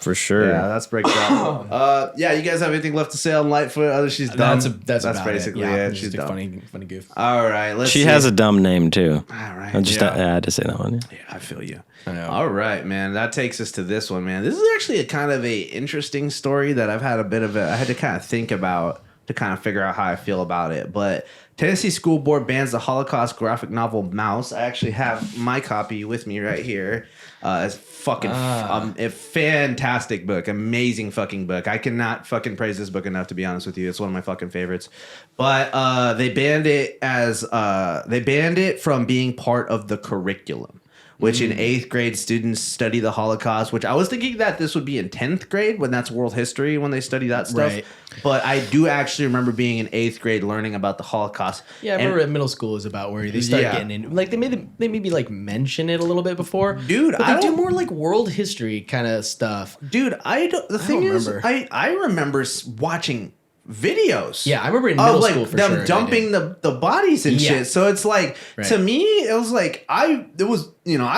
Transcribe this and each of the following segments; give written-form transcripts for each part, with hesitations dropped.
For sure. Yeah, that's breakdown. Yeah, you guys have anything left to say on Lightfoot? Other she's dumb. That's basically it. She's dumb. Funny goof. All right, let's She see. has a dumb name too. All right. I had to say that one. Yeah, I feel you. I know. All right, man. That takes us to this one, man. This is actually a kind of a interesting story that I've had I had to kind of think about to kind of figure out how I feel about it. But Tennessee School Board bans the Holocaust graphic novel MAUS. I actually have my copy with me right here. It's fucking a fantastic book, amazing fucking book. I cannot fucking praise this book enough, to be honest with you. It's one of my fucking favorites. But they banned it from being part of the curriculum, which in 8th grade students study the Holocaust, which I was thinking that this would be in 10th grade when that's world history, when they study that stuff. Right. But I do actually remember being in 8th grade learning about the Holocaust. Yeah, I remember at middle school is about where they start getting in. Like they maybe like mention it a mention it before. Dude, but they do more like world history kind of stuff. Dude, I remember watching videos. Yeah, I remember in middle school for them sure. dumping the bodies and shit. So it's like to me, it was like I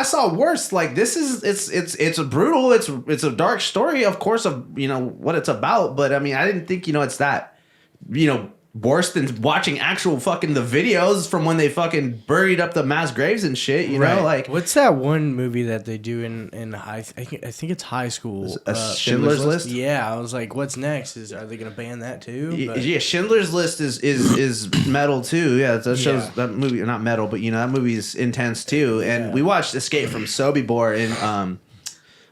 saw worse. Like this is it's a brutal, it's a dark story, of course, of what it's about. But I mean, I didn't think it's that worse than watching actual fucking the videos from when they fucking buried up the mass graves and shit. You know, like what's that one movie that they do in high? I think it's high school. Schindler's List. Yeah, I was like, what's next? Are they gonna ban that too? But, yeah, Schindler's List is metal too. Yeah, that shows that movie, not metal, but that movie is intense too. And we watched Escape from Sobibor in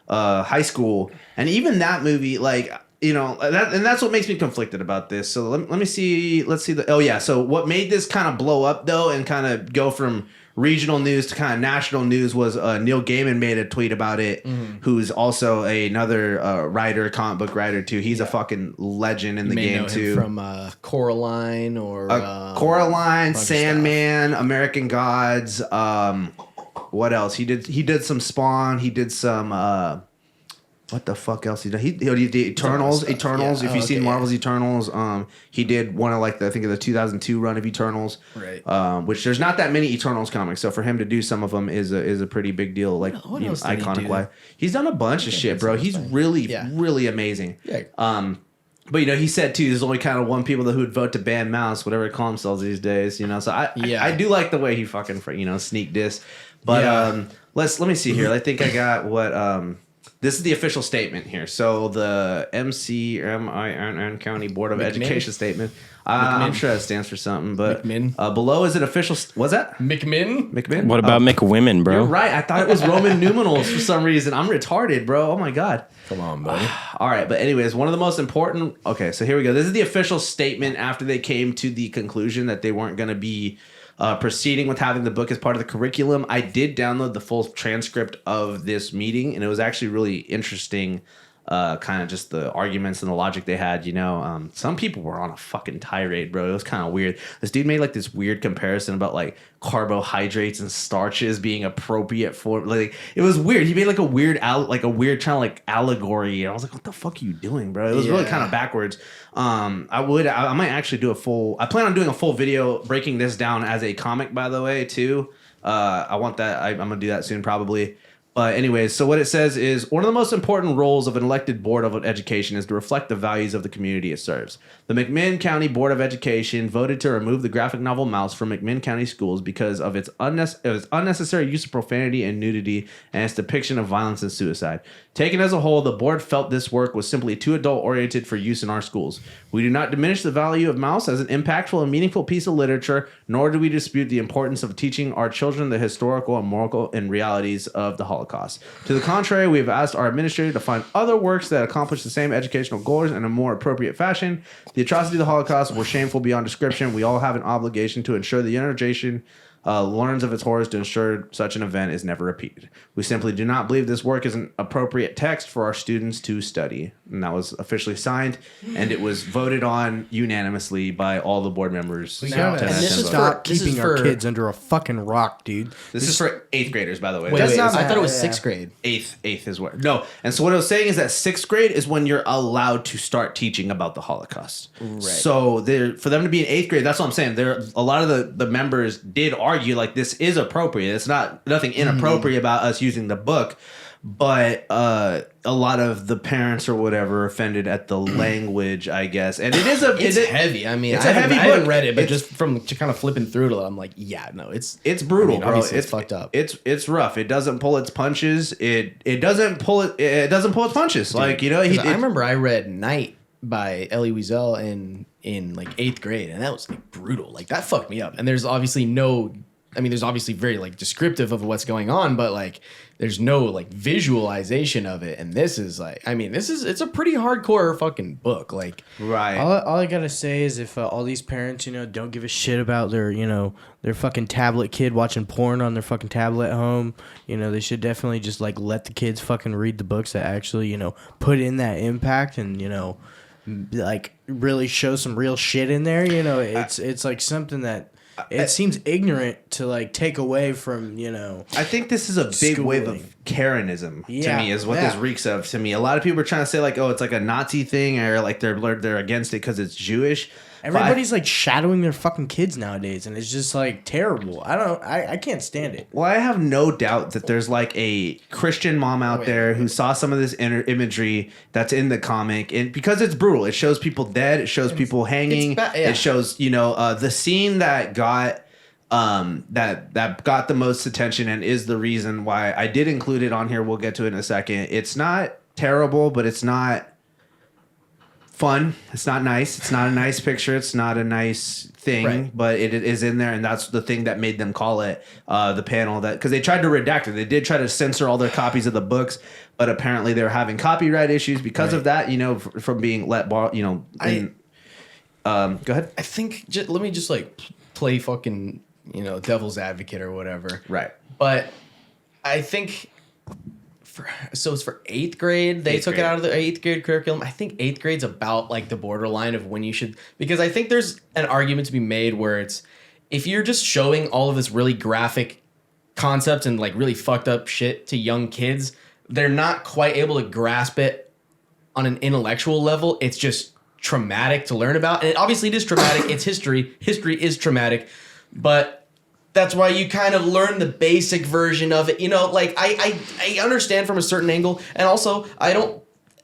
high school, and even that movie, like. And that's what makes me conflicted about this. So let me see. Let's see so what made this kind of blow up though, and kind of go from regional news to kind of national news was Neil Gaiman made a tweet about it. Who's also another writer, comic book writer too. He's a fucking legend in the game too. From Coraline or Coraline, Sandman, American Gods. What else? He did some Spawn. He did some. What the fuck else he did? He did Eternals. Eternals. Yeah. If you've seen Marvel's Eternals, he did one of I think of the 2002 run of Eternals. Right. Which there's not that many Eternals comics, so for him to do some of them is a pretty big deal. Like iconic wise, he's done a bunch of shit, bro. He's really amazing. Yeah. But he said too, there's only kind of one people who would vote to ban MAUS, whatever they call themselves these days. So I do like the way he fucking sneak diss. But let me see here. I think I got what. This is the official statement here. So the McMinn County Board of Education statement. I'm sure that stands for something, but McMinn. Below is an official. What's that? McMinn. What about McWomen, bro? You're right. I thought it was Roman numerals for some reason. I'm retarded, bro. Oh my god. Come on, buddy. All right, but anyways, one of the most important. Okay, so here we go. This is the official statement after they came to the conclusion that they weren't going to be proceeding with having the book as part of the curriculum. I did download the full transcript of this meeting, and it was actually really interesting. Kind of just the arguments and the logic they had. Some people were on a fucking tirade, bro. It was kind of weird. This dude made this weird comparison about carbohydrates and starches being appropriate for it was weird. He made a weird kind of allegory, and I was like, what the fuck are you doing, bro? It was really kind of backwards. I might actually do I plan on doing a full video breaking this down as a comic, by the way, too. I want that. I'm gonna do that soon, probably. Anyways, so what it says is, one of the most important roles of an elected board of education is to reflect the values of the community it serves. The McMinn County Board of Education voted to remove the graphic novel MAUS from McMinn County schools because of its unnecessary use of profanity and nudity and its depiction of violence and suicide. Taken as a whole, the board felt this work was simply too adult-oriented for use in our schools. We do not diminish the value of MAUS as an impactful and meaningful piece of literature, nor do we dispute the importance of teaching our children the historical and moral and realities of the Holocaust. To the contrary, we have asked our administrator to find other works that accomplish the same educational goals in a more appropriate fashion. The atrocity of the Holocaust were shameful beyond description. We all have an obligation to ensure the younger generation learns of its horrors to ensure such an event is never repeated. We simply do not believe this work is an appropriate text for our students to study. And that was officially signed, and it was voted on unanimously by all the board members. We gotta stop keeping our kids under a fucking rock, dude. This is for 8th graders, by the way. Wait, I thought it was 6th grade. 8th is where. No. And so what I was saying is that 6th grade is when you're allowed to start teaching about the Holocaust. Right. So for them to be in 8th grade, that's what I'm saying. A lot of the members did argue this is appropriate. It's nothing inappropriate about us using the book. but a lot of the parents or whatever offended at the language, I guess. And it is it's heavy. I mean, it's I a heavy haven't, I haven't book. read it, but just from kind of flipping through it, I'm like, yeah, no, it's brutal, I mean, bro. obviously it's fucked up. It's rough. It doesn't pull its punches. It doesn't pull its punches. Dude, like, you know, I remember I read Night by Elie Wiesel in like 8th grade, and that was like brutal. Like that fucked me up. And there's obviously there's obviously very like descriptive of what's going on, but like there's no like visualization of it. And this is like, I mean, it's a pretty hardcore fucking book. Like, right. All I gotta say is if all these parents, you know, don't give a shit about their, you know, their fucking tablet kid watching porn on their fucking tablet at home, you know, they should definitely just like let the kids fucking read the books that actually, you know, put in that impact and, you know, like really show some real shit in there. You know, it's like something that it seems ignorant to like take away from, you know. I think this is a big wave of Karenism to me, is what this reeks of to me. A lot of people are trying to say like, oh, it's like a Nazi thing, or like they're against it because it's Jewish. Everybody's like shadowing their fucking kids nowadays, and it's just like terrible. I can't stand it. Well, I have no doubt that there's like a Christian mom out there who saw some of this imagery that's in the comic, and because it's brutal, it shows people dead, it shows people hanging, it shows, you know, the scene that got that got the most attention and is the reason why I did include it on here. We'll get to it in a second. It's not terrible, but it's not fun. It's not nice. It's not a nice picture. It's not a nice thing, but it is in there, and that's the thing that made them call it the panel, that because they tried to redact it. They did try to censor all their copies of the books, but apparently they're having copyright issues because of that. You know, from being let borrow. You know, go ahead. I think let me just like play fucking, you know, devil's advocate or whatever. Right. But I think. So it's for 8th grade. They took it out of the 8th grade curriculum. I think 8th grade's about like the borderline of when you should, because I think there's an argument to be made where it's, if you're just showing all of this really graphic concepts and like really fucked up shit to young kids, they're not quite able to grasp it on an intellectual level. It's just traumatic to learn about. And obviously it is traumatic. It's history. History is traumatic. But that's why you kind of learn the basic version of it. You know, like I understand from a certain angle. And also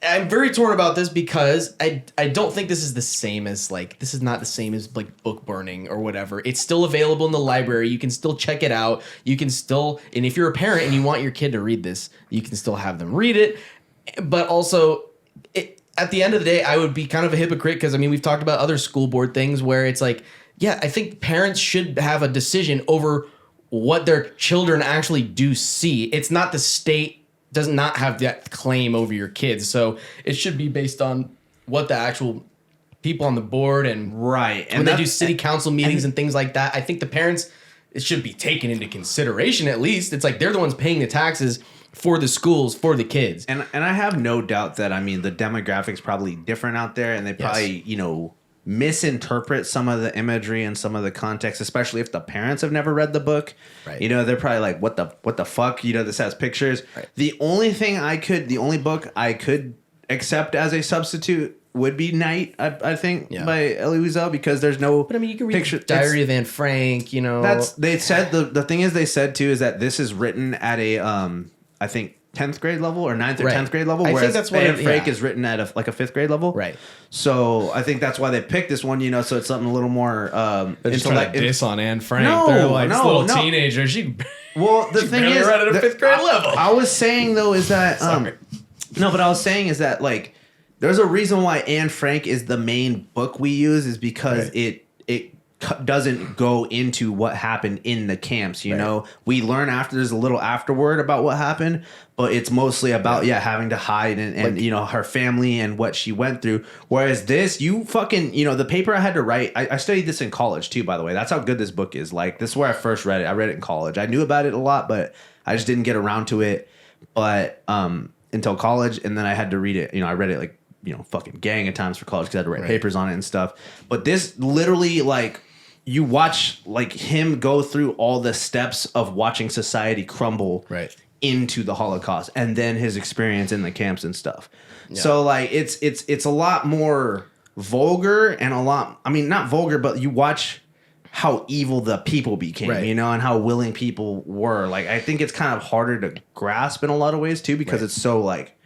I'm very torn about this because I don't think this is the same as like, this is not the same as like book burning or whatever. It's still available in the library. You can still check it out. You can still, and if you're a parent and you want your kid to read this, you can still have them read it. But also at the end of the day, I would be kind of a hypocrite because I mean, we've talked about other school board things where it's like, yeah, I think parents should have a decision over what their children actually do see. It's not the state does not have that claim over your kids. So it should be based on what the actual people on the board and when they do city council meetings and things like that. I think the parents, it should be taken into consideration at least. It's like they're the ones paying the taxes for the schools, for the kids. And I have no doubt that, I mean, the demographics probably different out there, and they probably, you know, misinterpret some of the imagery and some of the context, especially if the parents have never read the book. Right. You know, they're probably like, what the fuck? You know, this has pictures. Right. The only book I could accept as a substitute would be Night, I think, by Elie Wiesel, because there's no But I mean, you can read picture. Diary of Anne Frank, you know. They said the thing is, they said too, is that this is written at a I think 10th grade level or 9th or 10th grade level, I whereas think that's what Anne Frank is written at a 5th grade level. Right. So I think that's why they picked this one, you know, so it's something a little more they're just trying to diss on Anne Frank. No, they're like, no, this little no. teenager, she well, the thing is, read at a 5th grade level. I was saying though is that but I was saying is that like there's a reason why Anne Frank is the main book we use, is because it doesn't go into what happened in the camps. You know, we learn after, there's a little afterward about what happened, but it's mostly about having to hide and like, you know, her family and what she went through. Whereas this, you fucking, you know, the paper I had to write, I studied this in college too, by the way. That's how good this book is. Like, this is where I first read it. I read it in college. I knew about it a lot, but I just didn't get around to it until college, and then I had to read it. You know, I read it like, you know, fucking gang of times for college because I had to write papers on it and stuff. But this literally, like, you watch like him go through all the steps of watching society crumble into the Holocaust, and then his experience in the camps and stuff. So like it's a lot more vulgar and a lot, I mean, not vulgar, but you watch how evil the people became, Right. you know, and how willing people were. Like, I think it's kind of harder to grasp in a lot of ways too, because it's so like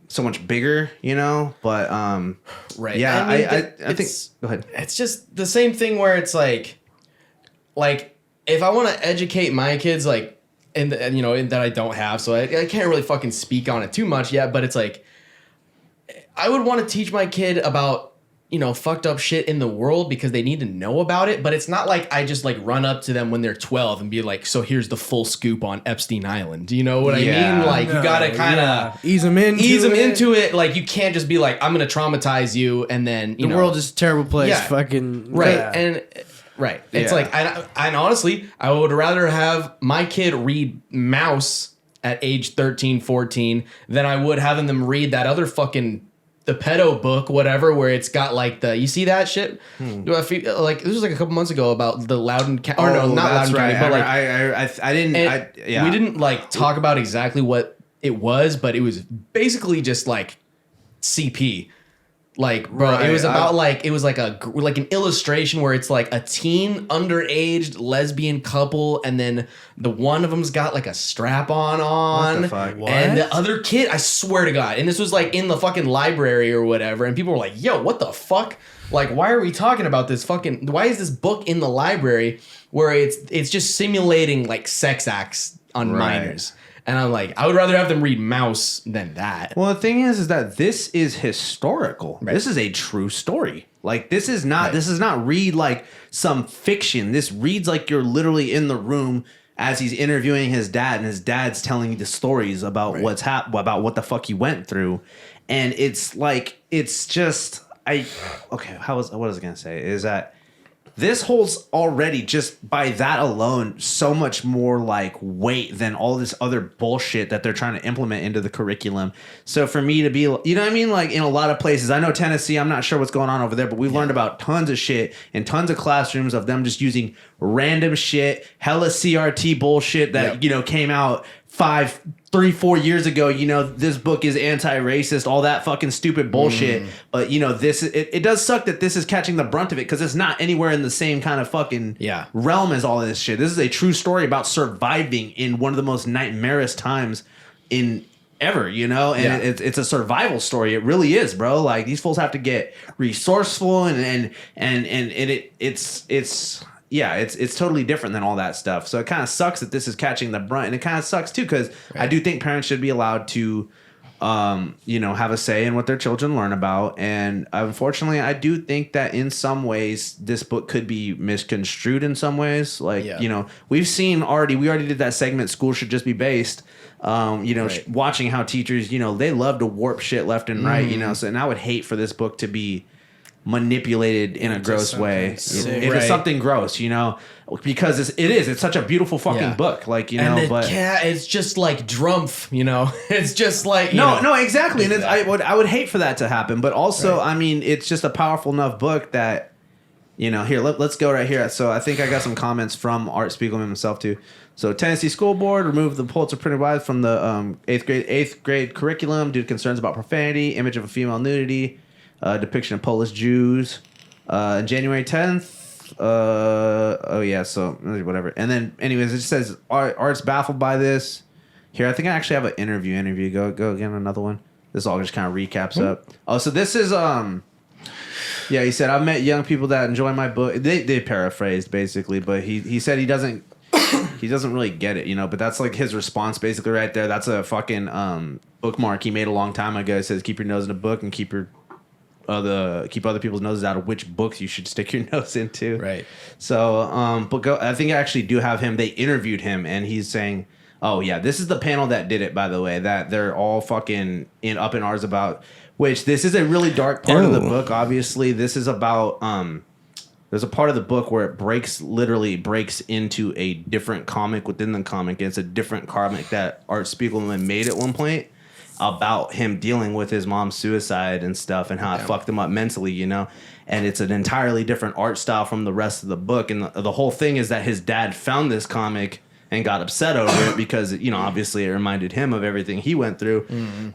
so much bigger, you know. But Right. yeah, I mean, I think. it's- Go ahead. It's just the same thing where it's like if I want to educate my kids, like, and you know, that I don't have, so I can't really fucking speak on it too much yet. But it's like I would want to teach my kid about, you know, fucked up shit in the world because they need to know about it. But it's not like I just like run up to them when they're 12 and be like, so here's the full scoop on Epstein Island. Do you know what I Yeah. mean? Like, you gotta kind of ease them into it. Like, you can't just be like, I'm gonna traumatize you, and then you The know, world is a terrible place. Yeah. Fucking right. yeah. And right, it's Yeah. like, and honestly, I would rather have my kid read MAUS at age 13, 14 than I would having them read that other fucking the pedo book, whatever, where it's got like you see that shit? Do I feel like this was like a couple months ago about the Loudon County, or no, not that's Loudon County, but like I didn't. and Yeah, we didn't like talk about exactly what it was, but it was basically just like CP. Like, bro, Right, it was about it was like an illustration where it's like a teen underage lesbian couple, and then the one of them's got like a strap on, What the fuck? and the What? other kid, I swear to God, and this was like in the fucking library or whatever, and people were like, "Yo, what the fuck? Like, why are we talking about this fucking? Why is this book in the library where it's just simulating like sex acts on Right. minors?" And I'm like, I would rather have them read MAUS than that. Well, the thing is that this is historical. Right. This is a true story. Like, this is not. Right. This is not read like some fiction. This reads like you're literally in the room as he's interviewing his dad, and his dad's telling you the stories about Right. about what the fuck he went through, and it's like it's just okay. What was I gonna say? Is that this holds already just by that alone so much more like weight than all this other bullshit that they're trying to implement into the curriculum. So for me to be, you know what I mean? Like, in a lot of places, I know Tennessee, I'm not sure what's going on over there, but we've learned about tons of shit in tons of classrooms of them just using random shit, hella CRT bullshit that, Yep. you know, came out 4 years ago. You know, this book is anti-racist, all that fucking stupid bullshit. But, you know, it does suck that this is catching the brunt of it, because it's not anywhere in the same kind of fucking Yeah. realm as all of this shit. This is a true story about surviving in one of the most nightmarish times in ever, you know, and Yeah. it's a survival story. It really is, bro. Like, these fools have to get resourceful it's totally different than all that stuff. So it kind of sucks that this is catching the brunt, and it kind of sucks too, because I do think parents should be allowed to, you know, have a say in what their children learn about. And unfortunately, I do think that in some ways this book could be misconstrued in some ways. Like, Yeah. you know, we already did that segment, School Should Just Be Based. You know, Right. watching how teachers, you know, they love to warp shit left and right, you know. So, and I would hate for this book to be manipulated in a gross way. sick. It Right. is something gross, you know, because it's such a beautiful fucking Yeah. book, like, you And know. the But cat, it's just like Drumpf, you know? It's just like, you know. no, exactly. And I would hate for that to happen, but also, Right. I mean, it's just a powerful enough book that, you know, here, let's go right here. So I think I got some comments from Art Spiegelman himself too. So Tennessee School Board removed the Pulitzer printed wise from the eighth grade curriculum due to concerns about profanity, image of a female nudity, depiction of Polish Jews. On January 10th, so whatever. And then, anyways, it just says Art's baffled by this. Here, I think I actually have an interview. Go again, another one. This all just kind of recaps up. Oh, so this is yeah, he said, I've met young people that enjoy my book. They paraphrased basically, but he said he doesn't really get it, you know. But that's like his response basically right there. That's a fucking bookmark he made a long time ago. It says, keep your nose in a book and keep other people's noses out of which books you should stick your nose into. Right. So, I think I actually do have him. They interviewed him, and he's saying, "Oh yeah, this is the panel that did it, by the way. That they're all fucking up in ours about." Which this is a really dark part of the book. Obviously, this is about there's a part of the book where it literally breaks into a different comic within the comic. It's a different comic that Art Spiegelman made at one point about him dealing with his mom's suicide and stuff, and how it fucked him up mentally, you know. And it's an entirely different art style from the rest of the book. And the whole thing is that his dad found this comic and got upset over it because, obviously it reminded him of everything he went through.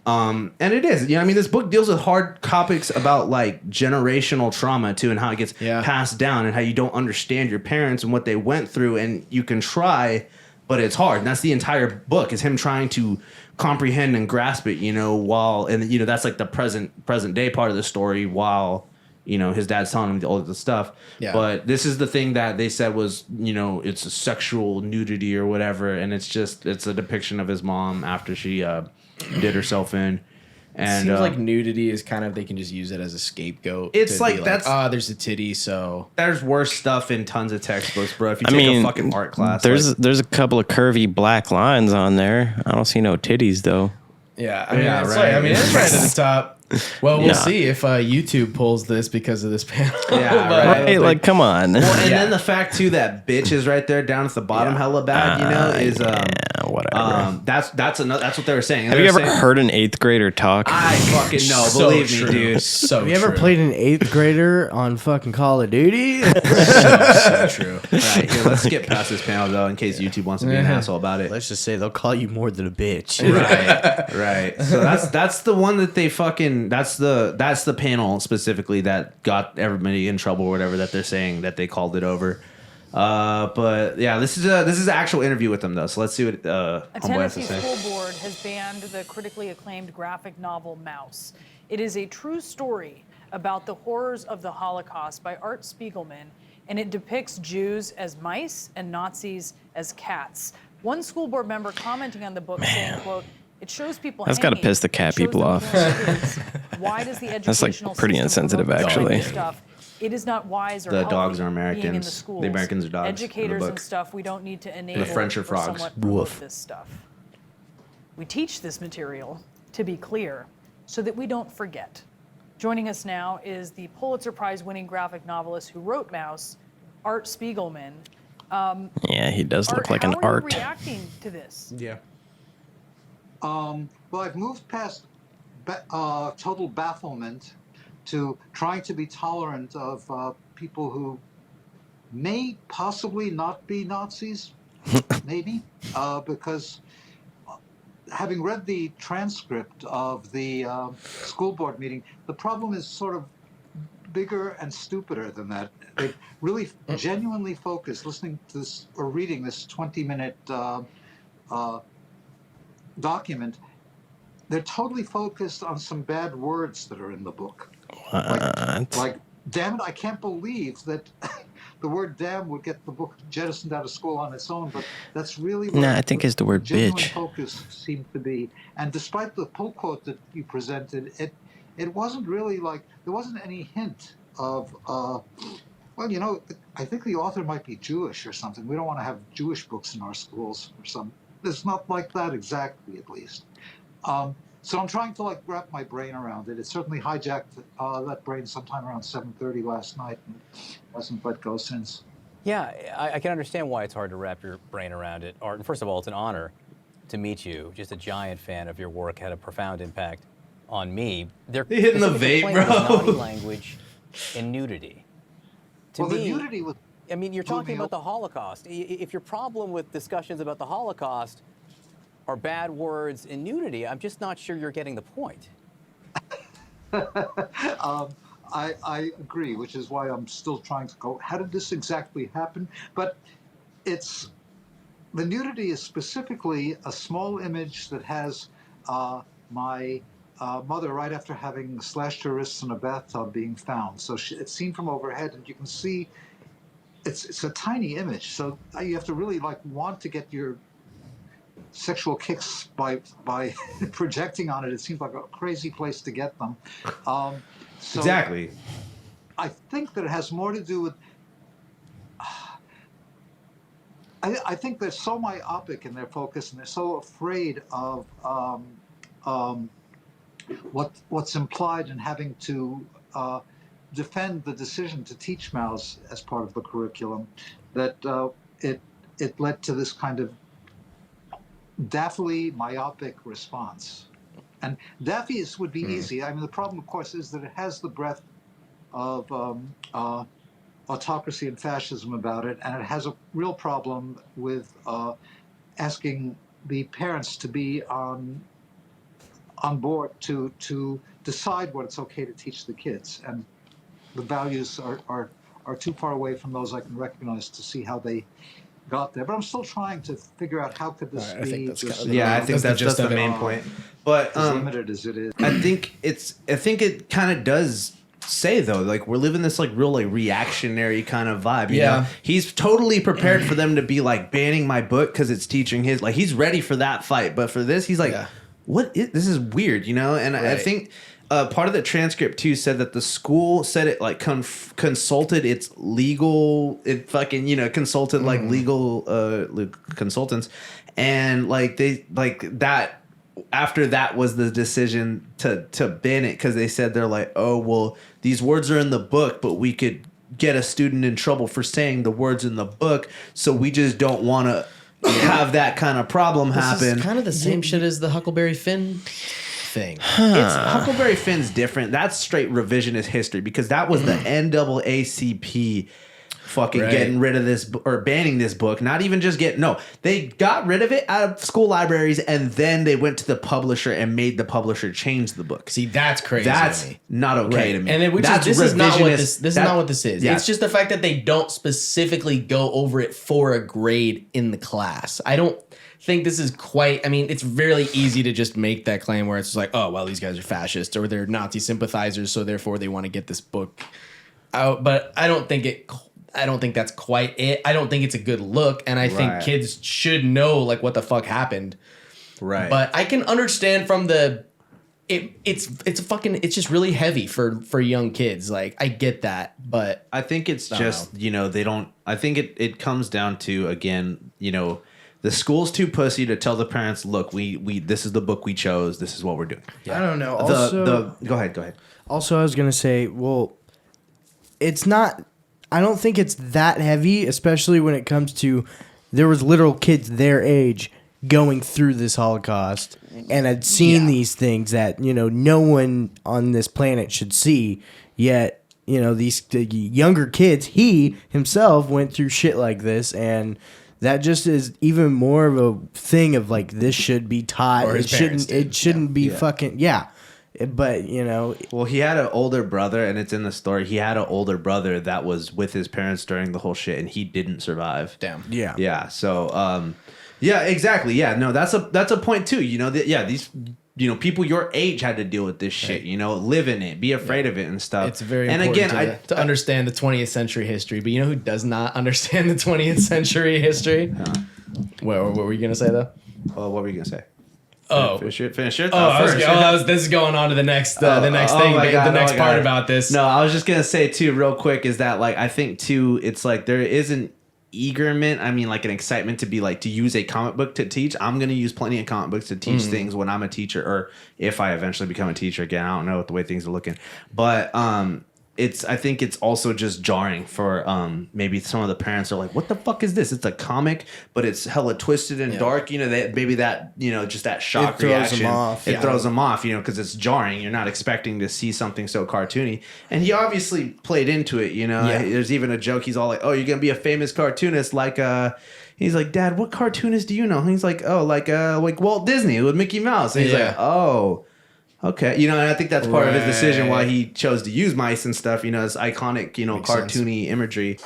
And it is, I mean, this book deals with hard topics about like generational trauma too, and how it gets passed down, and how you don't understand your parents and what they went through, and you can try, but it's hard. And that's the entire book, is him trying to comprehend and grasp it, that's like the present day part of the story, while his dad's telling him all of the stuff. Yeah. But this is the thing that they said was, it's a sexual nudity or whatever. And it's a depiction of his mom after she did herself in. And seems like nudity is kind of, they can just use it as a scapegoat. It's like that's there's a titty, so there's worse stuff in tons of textbooks, bro. If you take a fucking art class, there's a couple of curvy black lines on there. I don't see no titties though. Yeah, I mean, it's right at the top. Well, we'll see if YouTube pulls this because of this panel. Yeah, right. Like, come on. Well, and then the fact too that bitch is right there down at the bottom, hella bad. Is whatever. That's what they were saying. Have you ever heard an 8th grader talk? I fucking know. Believe me, dude. So have you ever played an 8th grader on fucking Call of Duty? so true. All right, here, let's skip past this panel though, in case YouTube wants to be an asshole about it. Let's just say they'll call you more than a bitch. Right. So that's the one that they fucking. That's the panel specifically that got everybody in trouble or whatever, that they're saying that they called it over. But yeah, this is an actual interview with them though. So let's see what a Tennessee school board has banned the critically acclaimed graphic novel MAUS. It is a true story about the horrors of the Holocaust by Art Spiegelman, and it depicts Jews as mice and Nazis as cats. One school board member commenting on the book saying, quote, "It shows people That's got to piss the cat people off." Why does the That's like pretty insensitive, actually. Stuff? It is not wise or the healthy dogs are being in the Americans. schools. The Americans are dogs. Educators and stuff, we don't need to enable the French are or frogs. somewhat promote this stuff. We teach this material, to be clear, so that we don't forget. Joining us now is the Pulitzer Prize winning graphic novelist who wrote MAUS, Art Spiegelman. Yeah, he does look like how an are you art. reacting to this? Yeah. Well, I've moved past total bafflement to trying to be tolerant of people who may possibly not be Nazis, maybe, because having read the transcript of the school board meeting, the problem is sort of bigger and stupider than that. They really genuinely focused, listening to this or reading this 20-minute document, they're totally focused on some bad words that are in the book. Like, damn it, I can't believe that the word damn would get the book jettisoned out of school on its own, but that's really what I think it's the word bitch. Focus seemed to be. And despite the pull quote that you presented, it wasn't really like, there wasn't any hint of, I think the author might be Jewish or something. We don't want to have Jewish books in our schools or something. It's not like that exactly, at least. So I'm trying to wrap my brain around it. It certainly hijacked that brain sometime around 7:30 last night and hasn't let go since. Yeah, I can understand why it's hard to wrap your brain around it, Art. And first of all, it's an honor to meet you. Just a giant fan of your work, had a profound impact on me. They're hitting the vape, bro. Naughty language and nudity. To me, the nudity was. I mean, you're talking about the Holocaust. If your problem with discussions about the Holocaust are bad words and nudity, I'm just not sure you're getting the point. I agree, which is why I'm still trying to go, how did this exactly happen? But the nudity is specifically a small image that has my mother right after having slashed her wrists in a bathtub being found. So it's seen from overhead, and you can see it's a tiny image. So you have to really want to get your sexual kicks by projecting on it. It seems like a crazy place to get them. So exactly. I think that it has more to do with. I think they're so myopic in their focus, and they're so afraid of what's implied in having to defend the decision to teach MAUS as part of the curriculum, that it led to this kind of daffily myopic response. And daffy would be easy. I mean, the problem, of course, is that it has the breadth of autocracy and fascism about it, and it has a real problem with asking the parents to be on board to decide what it's okay to teach the kids, and the values are too far away from those I can recognize to see how they got there. But I'm still trying to figure out how could this I think be. that's this, kind of Yeah, I think that's the that's gist the of it. main point. But as limited as it is. I think it kind of does say though, like we're living this like real like reactionary kind of vibe. You know? He's totally prepared for them to be like banning my book because it's teaching his, like he's ready for that fight. But for this, he's like, this is weird, you know? And I think part of the transcript too said that the school said it like consulted its legal, it fucking, you know, consulted like legal consultants, and like they like that. After that was the decision to ban it, because they said they're like, oh well, these words are in the book, but we could get a student in trouble for saying the words in the book, so we just don't want to have that kind of problem happen. This is kind of the same shit as the Huckleberry Finn thing. It's Huckleberry Finn's different. That's straight revisionist history, because that was the NAACP fucking getting rid of this or banning this book. Not even just they got rid of it out of school libraries, and then they went to the publisher and made the publisher change the book. See, that's crazy. That's to me. not okay to me. And this is not what this is not what this is. Yeah. It's just the fact that they don't specifically go over it for a grade in the class. I don't think this is quite, I mean, it's really easy to just make that claim where it's like, oh, well, these guys are fascists or they're Nazi sympathizers, so therefore they want to get this book out. But I don't think that's quite it. I don't think it's a good look, and I think kids should know like what the fuck happened. Right. But I can understand from the it's just really heavy for young kids. Like I get that, but I think it's just, you know, they don't, I think it comes down to, again, you know, the school's too pussy to tell the parents, look, we this is the book we chose, this is what we're doing. I don't know. Also, go ahead. Also, I was gonna say, well, it's not. I don't think it's that heavy, especially when it comes to there was literal kids their age going through this Holocaust and had seen these things that, you know, no one on this planet should see. Yet, you know, the younger kids, he himself went through shit like this, and that just is even more of a thing of like this should be taught. Or his parents did. It shouldn't be fucking But, you know... Well, he had an older brother, and it's in the story. He had an older brother that was with his parents during the whole shit, and he didn't survive. damn. Yeah. Yeah, so... yeah, exactly. Yeah, no, that's a point, too. You know, these... You know, people your age had to deal with this shit, you know, live in it, be afraid of it and stuff. It's very and important again, to understand the 20th century history. But you know who does not understand the 20th century history? What were you going to say, though? What were you going to say? Oh, Finish your thought first. This is going on to the next thing, my God, the next part God. about this. No, I was just going to say, too, real quick, is that, like, I think, too, it's like there isn't eagerment, I mean, like an excitement to be like to use a comic book to teach. I'm going to use plenty of comic books to teach things when I'm a teacher, or if I eventually become a teacher again. I don't know the way things are looking, but I think it's also just jarring for maybe some of the parents are like, what the fuck is this? It's a comic, but it's hella twisted and dark. You know, maybe that, you know, just that shock reaction. It throws them off, you know, because it's jarring. You're not expecting to see something so cartoony. And he obviously played into it, you know. There's even a joke. He's all like, oh, you're going to be a famous cartoonist like he's like, Dad, what cartoonist do you know? And he's like, oh, like Walt Disney with Mickey Mouse. And he's like, oh, okay. You know, and I think that's part of his decision why he chose to use mice and stuff, you know, it's iconic, you know, cartoony imagery.